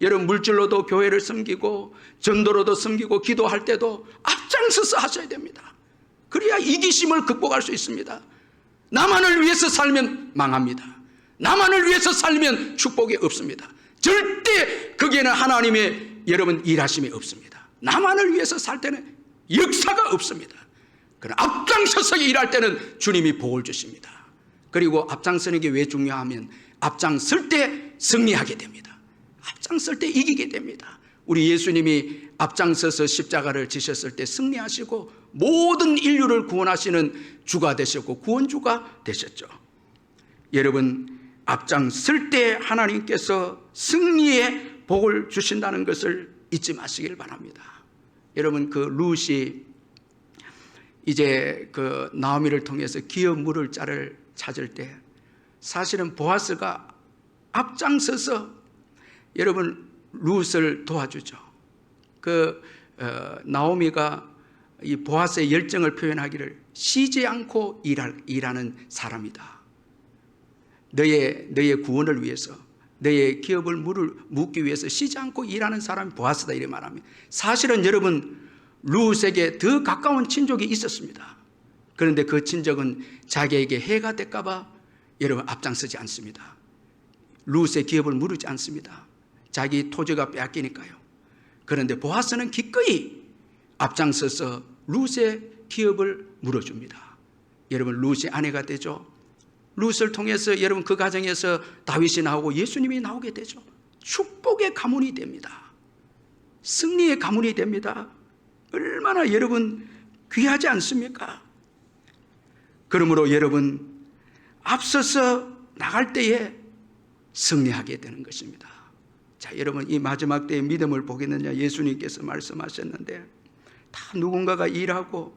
여러분, 물질로도 교회를 섬기고 전도로도 섬기고 기도할 때도 앞장서서 하셔야 됩니다. 그래야 이기심을 극복할 수 있습니다. 나만을 위해서 살면 망합니다. 나만을 위해서 살면 축복이 없습니다. 절대 거기에는 하나님의 여러분 일하심이 없습니다. 나만을 위해서 살 때는 역사가 없습니다. 그러나 앞장서서 일할 때는 주님이 복을 주십니다. 그리고 앞장서는 게 왜 중요하면 앞장설 때 승리하게 됩니다. 앞장설 때 이기게 됩니다. 우리 예수님이 앞장서서 십자가를 지셨을 때 승리하시고 모든 인류를 구원하시는 주가 되셨고 구원주가 되셨죠. 여러분, 앞장설 때 하나님께서 승리의 복을 주신다는 것을 잊지 마시길 바랍니다. 여러분, 그 룻이 이제 그 나오미를 통해서 기업 물을 자를 찾을 때 사실은 보아스가 앞장서서 여러분 룻을 도와주죠. 나오미가 이 보아스의 열정을 표현하기를 쉬지 않고 일하는 사람이다. 너의 구원을 위해서, 너의 기업을 묻기 위해서 쉬지 않고 일하는 사람이 보아스다, 이렇게 말합니다. 사실은 여러분 룻에게 더 가까운 친족이 있었습니다. 그런데 그 친족은 자기에게 해가 될까봐 여러분 앞장서지 않습니다. 룻의 기업을 물지 않습니다. 자기 토지가 빼앗기니까요. 그런데 보아스는 기꺼이 앞장서서 룻의 기업을 물어줍니다. 여러분 룻이 아내가 되죠. 룻을 통해서 여러분 그 가정에서 다윗이 나오고 예수님이 나오게 되죠. 축복의 가문이 됩니다. 승리의 가문이 됩니다. 얼마나 여러분 귀하지 않습니까? 그러므로 여러분 앞서서 나갈 때에 승리하게 되는 것입니다. 자, 여러분 이 마지막 때의 믿음을 보겠느냐, 예수님께서 말씀하셨는데 다 누군가가 일하고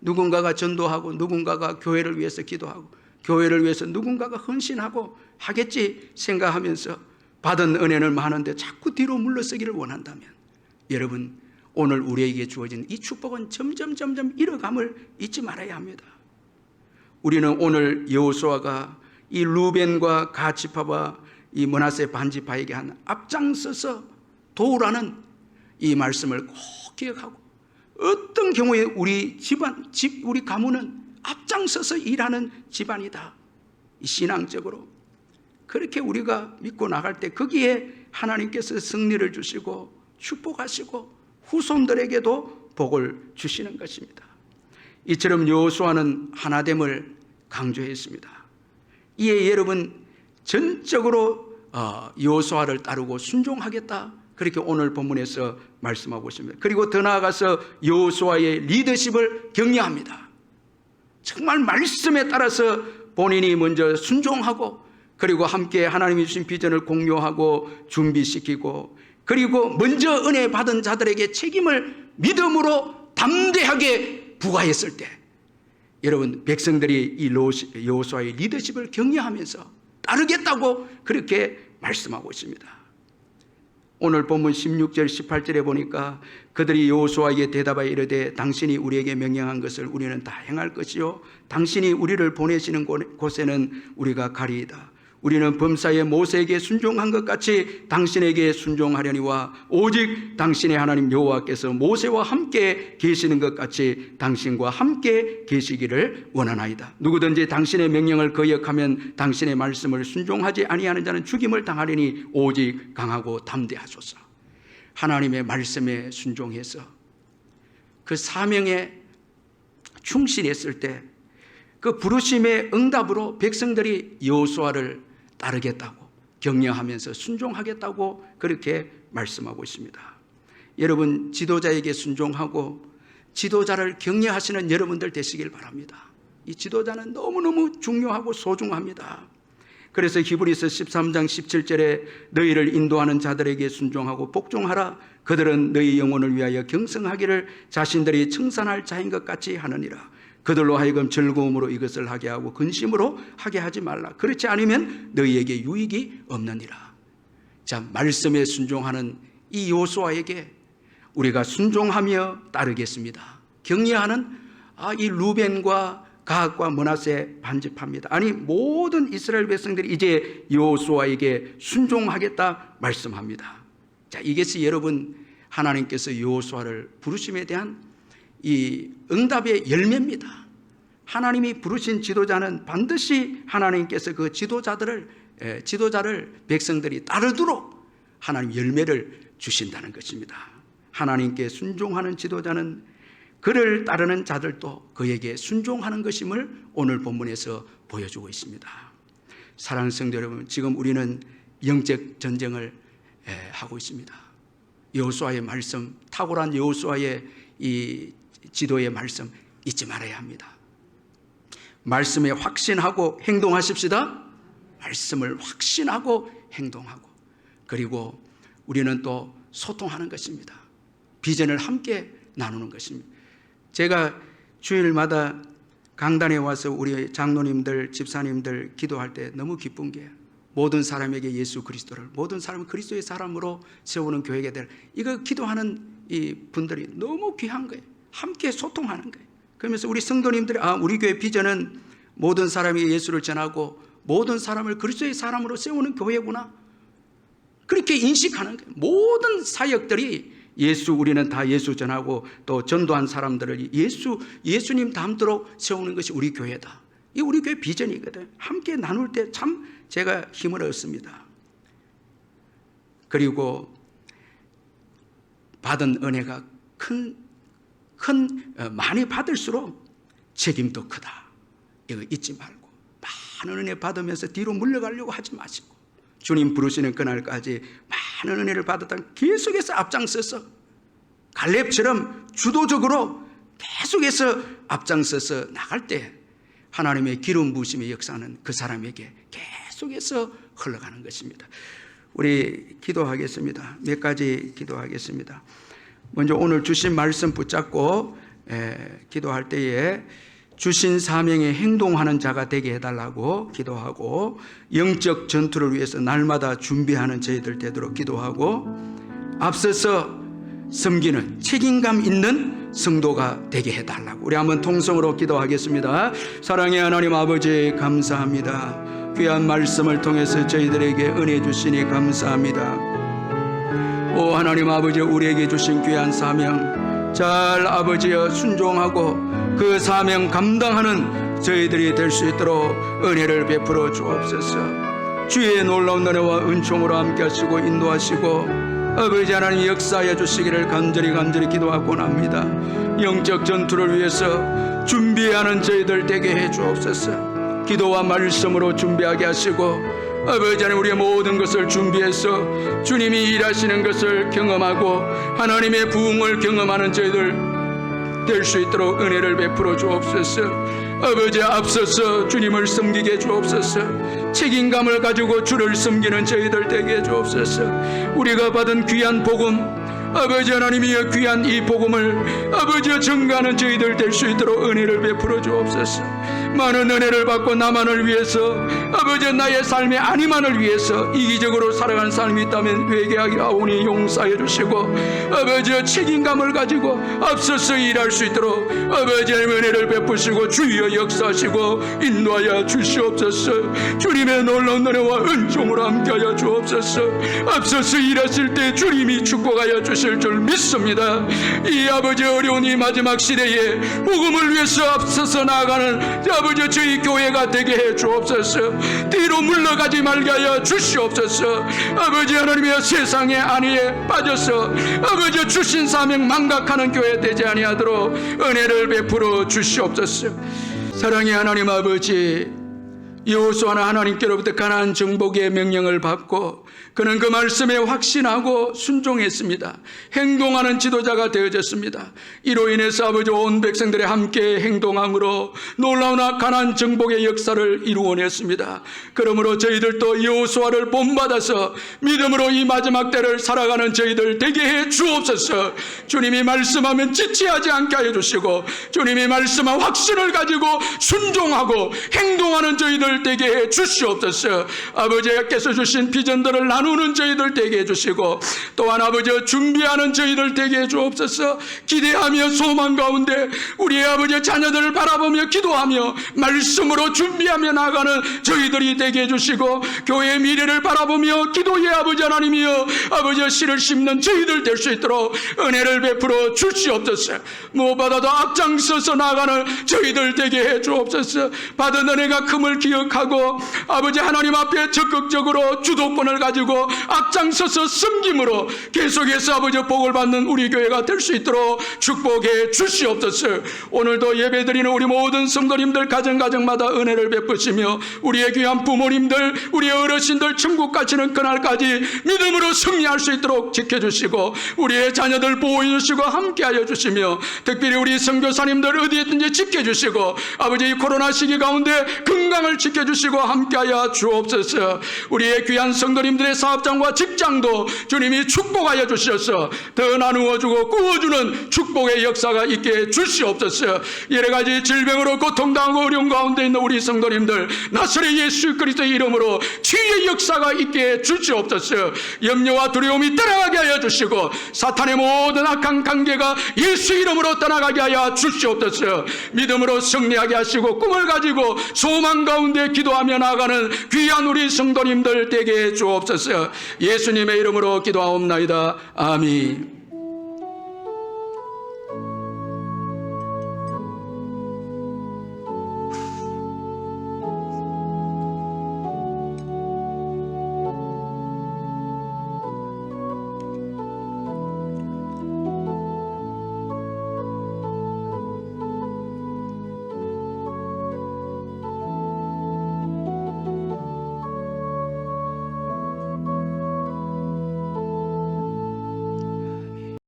누군가가 전도하고 누군가가 교회를 위해서 기도하고 교회를 위해서 누군가가 헌신하고 하겠지 생각하면서 받은 은혜는 많은데 자꾸 뒤로 물러서기를 원한다면 여러분 오늘 우리에게 주어진 이 축복은 점점 잃어감을 잊지 말아야 합니다. 우리는 오늘 여호수아가 이 루벤과 갓지파와 이 므낫세 반지파에게 한 앞장서서 도우라는 이 말씀을 꼭 기억하고, 어떤 경우에 우리 우리 가문은 앞장서서 일하는 집안이다, 이 신앙적으로 그렇게 우리가 믿고 나갈 때 거기에 하나님께서 승리를 주시고 축복하시고 후손들에게도 복을 주시는 것입니다. 이처럼 여호수아는 하나됨을 강조했습니다. 이에 여러분 전적으로 여호수아를 따르고 순종하겠다, 그렇게 오늘 본문에서 말씀하고 있습니다. 그리고 더 나아가서 여호수아의 리더십을 격려합니다. 정말 말씀에 따라서 본인이 먼저 순종하고 그리고 함께 하나님이 주신 비전을 공유하고 준비시키고 그리고 먼저 은혜 받은 자들에게 책임을 믿음으로 담대하게 부과했을 때 여러분 백성들이 이 여호수아의 리더십을 격려하면서 따르겠다고 그렇게 말씀하고 있습니다. 오늘 본문 16절 18절에 보니까 그들이 여호수아에게 대답하여 이르되 당신이 우리에게 명령한 것을 우리는 다 행할 것이요 당신이 우리를 보내시는 곳에는 우리가 가리이다. 우리는 범사에 모세에게 순종한 것 같이 당신에게 순종하려니와 오직 당신의 하나님 여호와께서 모세와 함께 계시는 것 같이 당신과 함께 계시기를 원하나이다. 누구든지 당신의 명령을 거역하면 당신의 말씀을 순종하지 아니하는 자는 죽임을 당하리니 오직 강하고 담대하소서. 하나님의 말씀에 순종해서 그 사명에 충실했을 때 그 부르심의 응답으로 백성들이 여호수아를 따르겠다고 격려하면서 순종하겠다고 그렇게 말씀하고 있습니다. 여러분 지도자에게 순종하고 지도자를 격려하시는 여러분들 되시길 바랍니다. 이 지도자는 너무너무 중요하고 소중합니다. 그래서 히브리서 13장 17절에 너희를 인도하는 자들에게 순종하고 복종하라. 그들은 너희 영혼을 위하여 경성하기를 자신들이称賛할 자인 것 같이 하느니라. 그들로 하여금 즐거움으로 이것을 하게 하고 근심으로 하게 하지 말라. 그렇지 않으면 너희에게 유익이 없느니라. 자, 말씀에 순종하는 이 여호수아에게 우리가 순종하며 따르겠습니다. 격려하는 이 루벤과 갓과 므낫세 반지파입니다. 아니 모든 이스라엘 백성들이 이제 여호수아에게 순종하겠다 말씀합니다. 자, 이것이 여러분 하나님께서 여호수아를 부르심에 대한 이 응답의 열매입니다. 하나님이 부르신 지도자는 반드시 하나님께서 그 지도자를 백성들이 따르도록 하나님 열매를 주신다는 것입니다. 하나님께 순종하는 지도자는 그를 따르는 자들도 그에게 순종하는 것임을 오늘 본문에서 보여주고 있습니다. 사랑하는 성도 여러분, 지금 우리는 영적 전쟁을 하고 있습니다. 여호수아의 말씀, 탁월한 여호수아의 이 지도의 말씀 잊지 말아야 합니다. 말씀에 확신하고 행동하십시다. 말씀을 확신하고 행동하고 그리고 우리는 또 소통하는 것입니다. 비전을 함께 나누는 것입니다. 제가 주일마다 강단에 와서 우리 장로님들, 집사님들 기도할 때 너무 기쁜 게 모든 사람에게 예수 그리스도를, 모든 사람을 그리스도의 사람으로 세우는 교회가 될, 이거 기도하는 이 분들이 너무 귀한 거예요. 함께 소통하는 거예요. 그러면서 우리 성도님들이 우리 교회 비전은 모든 사람에게 예수를 전하고 모든 사람을 그리스도의 사람으로 세우는 교회구나, 그렇게 인식하는 거예요. 모든 사역들이 우리는 다 예수 전하고 또 전도한 사람들을 예수님 닮도록 세우는 것이 우리 교회다. 이 우리 교회 비전이거든. 함께 나눌 때 참 제가 힘을 얻습니다. 그리고 받은 은혜가 많이 받을수록 책임도 크다. 이거 잊지 말고 많은 은혜 받으면서 뒤로 물러가려고 하지 마시고, 주님 부르시는 그날까지 많은 은혜를 받았다면 계속해서 앞장서서 갈렙처럼 주도적으로 계속해서 앞장서서 나갈 때 하나님의 기름 부으심의 역사는 그 사람에게 계속해서 흘러가는 것입니다. 우리 기도하겠습니다. 몇 가지 기도하겠습니다. 먼저 오늘 주신 말씀 붙잡고 기도할 때에 주신 사명에 행동하는 자가 되게 해달라고 기도하고, 영적 전투를 위해서 날마다 준비하는 저희들 되도록 기도하고, 앞서서 섬기는 책임감 있는 성도가 되게 해달라고 우리 한번 통성으로 기도하겠습니다. 사랑의 하나님 아버지, 감사합니다. 귀한 말씀을 통해서 저희들에게 은혜 주시니 감사합니다. 오 하나님 아버지, 우리에게 주신 귀한 사명 잘 아버지여 순종하고 그 사명 감당하는 저희들이 될 수 있도록 은혜를 베풀어 주옵소서. 주의 놀라운 은혜와 은총으로 함께 하시고 인도하시고 아버지 하나님 역사해 주시기를 간절히 기도하곤 합니다. 영적 전투를 위해서 준비하는 저희들 되게 해 주옵소서. 기도와 말씀으로 준비하게 하시고 아버지 하나님 우리의 모든 것을 준비해서 주님이 일하시는 것을 경험하고 하나님의 부흥을 경험하는 저희들 될 수 있도록 은혜를 베풀어 주옵소서. 아버지 앞서서 주님을 섬기게 주옵소서. 책임감을 가지고 주를 섬기는 저희들 되게 주옵소서. 우리가 받은 귀한 복음, 아버지 하나님이여 귀한 이 복음을 아버지여 전가하는 저희들 될 수 있도록 은혜를 베풀어 주옵소서. 많은 은혜를 받고 나만을 위해서 아버지 나의 삶의 아니만을 위해서 이기적으로 살아가는 삶이 있다면 회개하오니 용서해 주시고 아버지여 책임감을 가지고 앞서서 일할 수 있도록 아버지 하나님 은혜를 베푸시고 주여 역사하시고 인도하여 주시옵소서. 주님의 놀라운 은혜와 은총으로 함께하여 주옵소서. 앞서서 일하실 때 주님이 축복하여 주실 줄 믿습니다. 이 아버지 어려운 이 마지막 시대에 복음을 위해서 앞서서 나아가는 아버지 저희 교회가 되게 해 주옵소서. 뒤로 물러가지 말게 하여 주시옵소서. 아버지 하나님의 세상의 안위에 빠져서 아버지 주신 사명 망각하는 교회 되지 아니하도록 은혜를 베풀어 주시옵소서. 사랑의 하나님 아버지, 여호수아는 하나님께로부터 가나안 정복의 명령을 받고 그는 그 말씀에 확신하고 순종했습니다. 행동하는 지도자가 되어졌습니다. 이로 인해서 아버지 온 백성들이 함께 행동함으로 놀라운 가나안 정복의 역사를 이루어냈습니다. 그러므로 저희들도 여호수아를 본받아서 믿음으로 이 마지막 때를 살아가는 저희들 되게 해 주옵소서. 주님이 말씀하면 지체하지 않게 하여 주시고 주님이 말씀한 확신을 가지고 순종하고 행동하는 저희들 되게 해 주시옵소서. 아버지께서 주신 비전들을 나누는 저희들 되게 해주시고 또한 아버지 준비하는 저희들 되게 해주옵소서. 기대하며 소망 가운데 우리의 아버지 자녀들을 바라보며 기도하며 말씀으로 준비하며 나가는 저희들이 되게 해주시고 교회의 미래를 바라보며 기도의 아버지 하나님이여 아버지 씨를 심는 저희들 될 수 있도록 은혜를 베풀어 주시옵소서. 무엇보다도 앞장서서 나가는 저희들 되게 해주옵소서. 받은 은혜가 큼을 기억하고 아버지 하나님 앞에 적극적으로 주도권을 가지고 앞장서서 섬김으로 계속해서 아버지 복을 받는 우리 교회가 될 수 있도록 축복해 주시옵소서. 오늘도 예배드리는 우리 모든 성도님들 가정마다 은혜를 베푸시며 우리의 귀한 부모님들 우리의 어르신들 천국 가시는 그날까지 믿음으로 승리할 수 있도록 지켜주시고 우리의 자녀들 보호해 주시고 함께하여 주시며 특별히 우리 선교사님들 어디에 있든지 지켜주시고 아버지 이 코로나 시기 가운데 건강을 지켜 지켜 주시고 함께하여 주옵소서. 우리의 귀한 성도님들의 사업장과 직장도 주님이 축복하여 주셔서 더 나누어 주고 꾸어주는 축복의 역사가 있게 주시옵소서. 여러 가지 질병으로 고통당하고 어려운 가운데 있는 우리 성도님들 나사렛 예수 그리스도의 이름으로 치유의 역사가 있게 주시옵소서. 염려와 두려움이 떠나가게 하여 주시고 사탄의 모든 악한 관계가 예수 이름으로 떠나가게 하여 주시옵소서. 믿음으로 승리하게 하시고 꿈을 가지고 소망 가운데 기도하며 나아가는 귀한 우리 성도님들 되게 주옵소서. 예수님의 이름으로 기도하옵나이다. 아멘.